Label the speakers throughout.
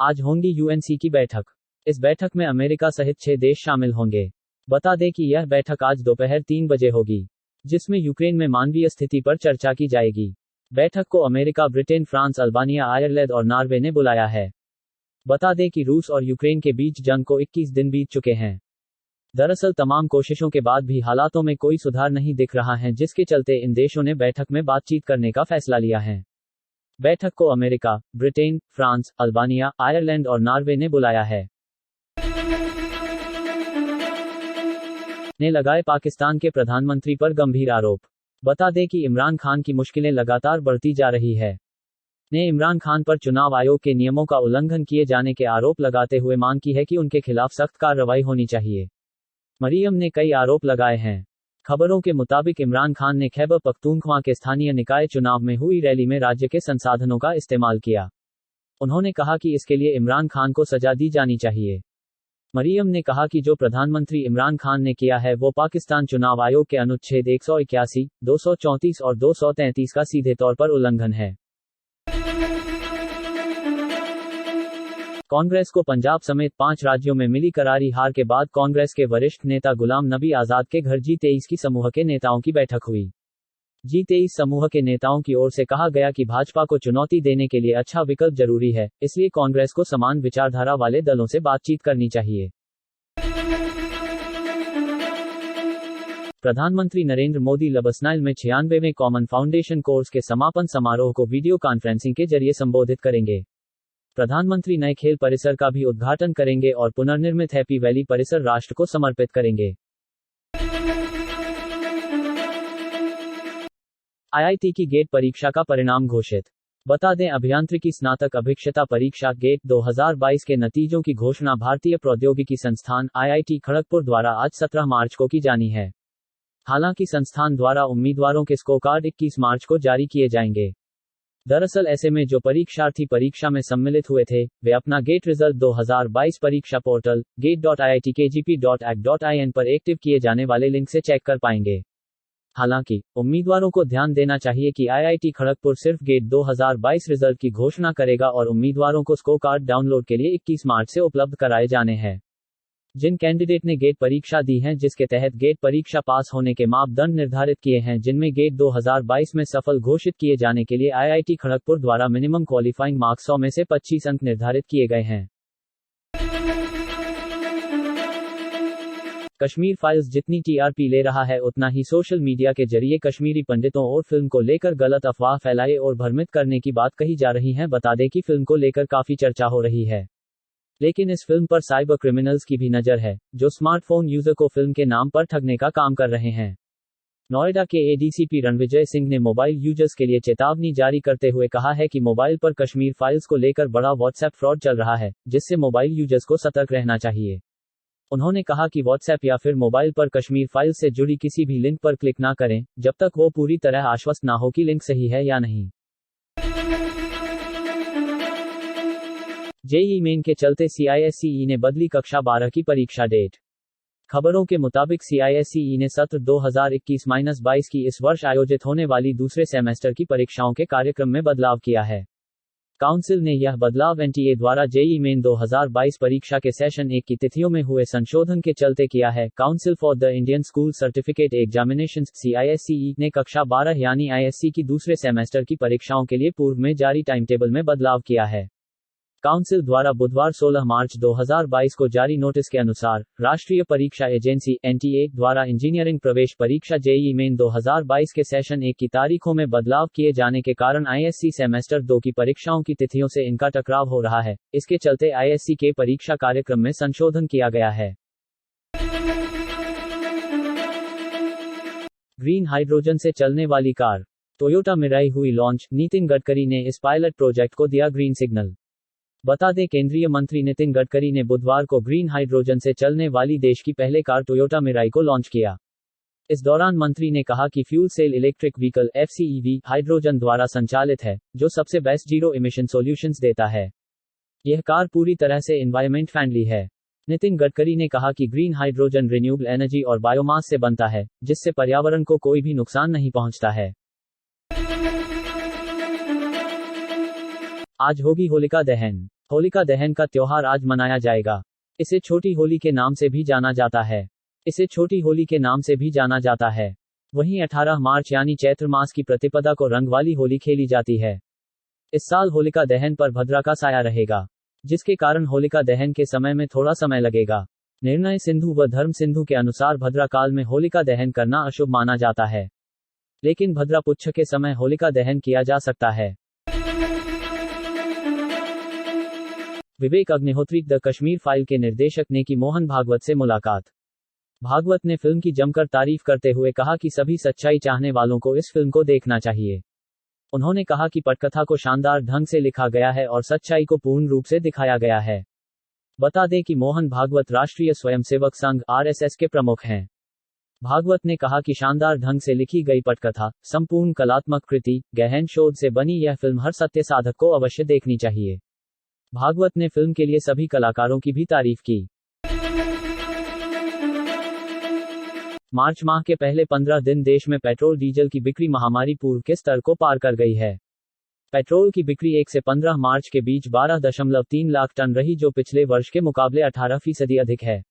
Speaker 1: आज होंगी यूएनसी की बैठक। इस बैठक में अमेरिका सहित 6 देश शामिल होंगे। बता दें कि यह बैठक आज दोपहर 3 बजे होगी, जिसमें यूक्रेन में मानवीय स्थिति पर चर्चा की जाएगी। बैठक को America, Britain, France, Albania, Ireland और नॉर्वे ने बुलाया है। बता दें कि रूस और यूक्रेन के बीच जंग को 21 दिन बीत चुके हैं। दरअसल तमाम कोशिशों के बाद भी हालातों में कोई सुधार नहीं दिख रहा है, जिसके चलते इन देशों ने बैठक में बातचीत करने का फैसला लिया है। बैठक को America, Britain, France, Albania, Ireland और नॉर्वे ने बुलाया है। ने लगाए पाकिस्तान के प्रधानमंत्री पर गंभीर आरोप। बता दें कि इमरान खान की मुश्किलें लगातार बढ़ती जा रही है। ने इमरान खान पर चुनाव आयोग के नियमों का उल्लंघन किए जाने के आरोप लगाते हुए मांग की है कि उनके खिलाफ सख्त कार्रवाई होनी चाहिए। मरियम ने कई आरोप लगाए हैं। खबरों के मुताबिक इमरान खान ने खैबर पख्तूनख्वा के स्थानीय निकाय चुनाव में हुई रैली में राज्य के संसाधनों का इस्तेमाल किया। उन्होंने कहा कि इसके लिए इमरान खान को सजा दी जानी चाहिए। मरियम ने कहा कि जो प्रधानमंत्री इमरान खान ने किया है वो पाकिस्तान चुनाव आयोग के अनुच्छेद 181, 234 और 233 का सीधे तौर पर उल्लंघन है। कांग्रेस को पंजाब समेत 5 राज्यों में मिली करारी हार के बाद कांग्रेस के वरिष्ठ नेता गुलाम नबी आजाद के घर G23 की समूह के नेताओं की बैठक हुई। G23 समूह के नेताओं की ओर से कहा गया कि भाजपा को चुनौती देने के लिए अच्छा विकल्प जरूरी है, इसलिए कांग्रेस को समान विचारधारा वाले दलों से बातचीत करनी चाहिए। प्रधानमंत्री नरेंद्र मोदी लबनान में 96वें कॉमन फाउंडेशन कोर्स के समापन समारोह को वीडियो कॉन्फ्रेंसिंग के जरिए संबोधित करेंगे। प्रधानमंत्री नए खेल परिसर का भी उद्घाटन करेंगे और पुनर्निर्मित हैप्पी वैली परिसर राष्ट्र को समर्पित करेंगे। आईआईटी की गेट परीक्षा का परिणाम घोषित। बता दें अभियांत्रिकी स्नातक अभिक्षता परीक्षा गेट 2022 के नतीजों की घोषणा भारतीय प्रौद्योगिकी संस्थान आईआईटी खड़गपुर द्वारा आज 17 मार्च को की जानी है। हालांकि संस्थान द्वारा उम्मीदवारों के स्कोर कार्ड 21 मार्च को जारी किए जाएंगे। दरअसल ऐसे में जो परीक्षार्थी परीक्षा में सम्मिलित हुए थे, वे अपना गेट रिजल्ट 2022 परीक्षा पोर्टल gate.iitkgp.ac.in पर एक्टिव किए जाने वाले लिंक से चेक कर पाएंगे। हालांकि उम्मीदवारों को ध्यान देना चाहिए कि आईआईटी खड़गपुर सिर्फ गेट 2022 रिजल्ट की घोषणा करेगा और उम्मीदवारों को स्कोर कार्ड डाउनलोड के लिए 21 मार्च से उपलब्ध कराए जाने हैं। जिन कैंडिडेट ने गेट परीक्षा दी है, जिसके तहत गेट परीक्षा पास होने के मापदंड निर्धारित किए हैं, जिनमें गेट 2022 में सफल घोषित किए जाने के लिए आईआईटी खड़गपुर द्वारा मिनिमम क्वालिफाइंग मार्क्स 100 में से 25 अंक निर्धारित किए गए हैं। कश्मीर फाइल्स जितनी टीआरपी ले रहा है, उतना ही सोशल मीडिया के जरिए कश्मीरी पंडितों और फिल्म को लेकर गलत अफवाह फैलाए और भ्रमित करने की बात कही जा रही है। बता दें कि फिल्म को लेकर काफी चर्चा हो रही है, लेकिन इस फिल्म पर साइबर क्रिमिनल्स की भी नजर है, जो स्मार्टफोन यूजर को फिल्म के नाम पर ठगने का काम कर रहे हैं। नोएडा के एडीसीपी रणविजय सिंह ने मोबाइल यूजर्स के लिए चेतावनी जारी करते हुए कहा है कि मोबाइल पर कश्मीर फाइल्स को लेकर बड़ा व्हाट्सएप फ्रॉड चल रहा है, जिससे मोबाइल यूजर्स को सतर्क रहना चाहिए। उन्होंने कहा कि व्हाट्सएप या फिर मोबाइल पर कश्मीर फाइल्स से जुड़ी किसी भी लिंक पर क्लिक ना करें, जब तक वो पूरी तरह आश्वस्त ना हो कि लिंक सही है या नहीं। जेईई मेन के चलते सीआईएससीई ने बदली कक्षा 12 की परीक्षा डेट। खबरों के मुताबिक सीआईएससीई ने सत्र 2021-22 की इस वर्ष आयोजित होने वाली दूसरे सेमेस्टर की परीक्षाओं के कार्यक्रम में बदलाव किया है। काउंसिल ने यह बदलाव एनटीए द्वारा जेईई मेन 2022 परीक्षा के सेशन 1 की तिथियों में हुए संशोधन के चलते किया है। Council for the Indian school certificate examinations CISCE ने कक्षा 12 यानी आईएससी की दूसरे सेमेस्टर की परीक्षाओं के लिए पूर्व में जारी टाइम टेबल में बदलाव किया है। काउंसिल द्वारा बुधवार 16 मार्च 2022 को जारी नोटिस के अनुसार, राष्ट्रीय परीक्षा एजेंसी एनटीए द्वारा इंजीनियरिंग प्रवेश परीक्षा जेईई मेन 2022 के सेशन 1 की तारीखों में बदलाव किए जाने के कारण आईएससी सेमेस्टर 2 की परीक्षाओं की तिथियों से इनका टकराव हो रहा है। इसके चलते आईएससी के परीक्षा कार्यक्रम में संशोधन किया गया है। ग्रीन हाइड्रोजन से चलने वाली कार टोयोटा मिराई हुई लॉन्च। नितिन गडकरी ने इस पायलट प्रोजेक्ट को दिया ग्रीन सिग्नल। बता दें केंद्रीय मंत्री नितिन गडकरी ने बुधवार को ग्रीन हाइड्रोजन से चलने वाली देश की पहले कार टोयोटा मिराई को लॉन्च किया। इस दौरान मंत्री ने कहा कि fuel cell electric vehicle FCEV hydrogen द्वारा संचालित है, जो सबसे बेस्ट जीरो इमिशन सॉल्यूशंस देता है। यह कार पूरी तरह से एनवायरमेंट फ्रेंडली है। नितिन गडकरी ने कहा कि ग्रीन हाइड्रोजन रिन्यूएबल एनर्जी और बायोमास से बनता है, जिससे पर्यावरण को कोई भी नुकसान नहीं पहुंचता है। आज होगी होलिका दहन। होलिका दहन का त्योहार आज मनाया जाएगा। इसे छोटी होली के नाम से भी जाना जाता है। इसे छोटी होली के नाम से भी जाना जाता है। वहीं 18 मार्च यानी चैत्र मास की प्रतिपदा को रंग वाली होली खेली जाती है। इस साल होलिका दहन पर भद्रा का साया रहेगा, जिसके कारण होलिका दहन के समय में थोड़ा समय लगेगा। निर्णय सिंधु व धर्म सिंधु के अनुसार भद्रा काल में होलिका दहन करना अशुभ माना जाता है, लेकिन भद्रा पुच्छ के समय होलिका दहन किया जा सकता है। विवेक अग्निहोत्री द कश्मीर फाइल के निर्देशक ने की मोहन भागवत से मुलाकात। भागवत ने फिल्म की जमकर तारीफ करते हुए कहा कि सभी सच्चाई चाहने वालों को इस फिल्म को देखना चाहिए। उन्होंने कहा कि पटकथा को शानदार ढंग से लिखा गया है और सच्चाई को पूर्ण रूप से दिखाया गया है। बता दें कि मोहन भागवत राष्ट्रीय स्वयंसेवक संघ आरएसएस के प्रमुख हैं। भागवत ने कहा कि शानदार ढंग से लिखी गई पटकथा, संपूर्ण कलात्मक कृति, गहन शोध से बनी यह फिल्म हर सत्य साधक को अवश्य देखनी चाहिए। भागवत ने फिल्म के लिए सभी कलाकारों की भी तारीफ की। मार्च माह के पहले 15 दिन देश में पेट्रोल डीजल की बिक्री महामारी पूर्व के स्तर को पार कर गई है। पेट्रोल की बिक्री 1 से 15 मार्च के बीच 12.3 लाख टन रही, जो पिछले वर्ष के मुकाबले 18% अधिक है।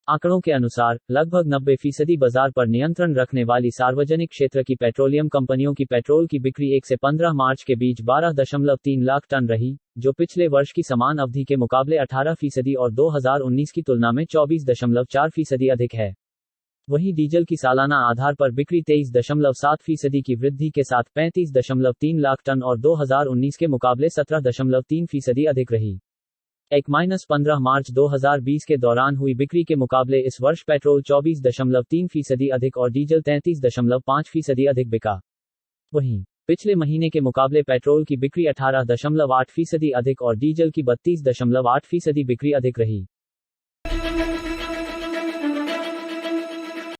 Speaker 1: आंकड़ों के अनुसार लगभग 90% बाजार पर नियंत्रण रखने वाली सार्वजनिक क्षेत्र की पेट्रोलियम कंपनियों की पेट्रोल की बिक्री 1 से 15 मार्च के बीच 12.3 लाख टन रही, जो पिछले वर्ष की समान अवधि के मुकाबले 18% और 2019 की तुलना में 24.4% अधिक है। वहीं डीजल की सालाना आधार पर बिक्री 23.7% की वृद्धि के साथ 35.3 लाख टन और 2019 के मुकाबले 17.3% अधिक रही। 1-15 मार्च 2020 के दौरान हुई बिक्री के मुकाबले इस वर्ष पेट्रोल 24.3% अधिक और डीजल 33.5% अधिक बिका। वहीं पिछले महीने के मुकाबले पेट्रोल की बिक्री 18.8% अधिक और डीजल की 32.8% बिक्री अधिक रही।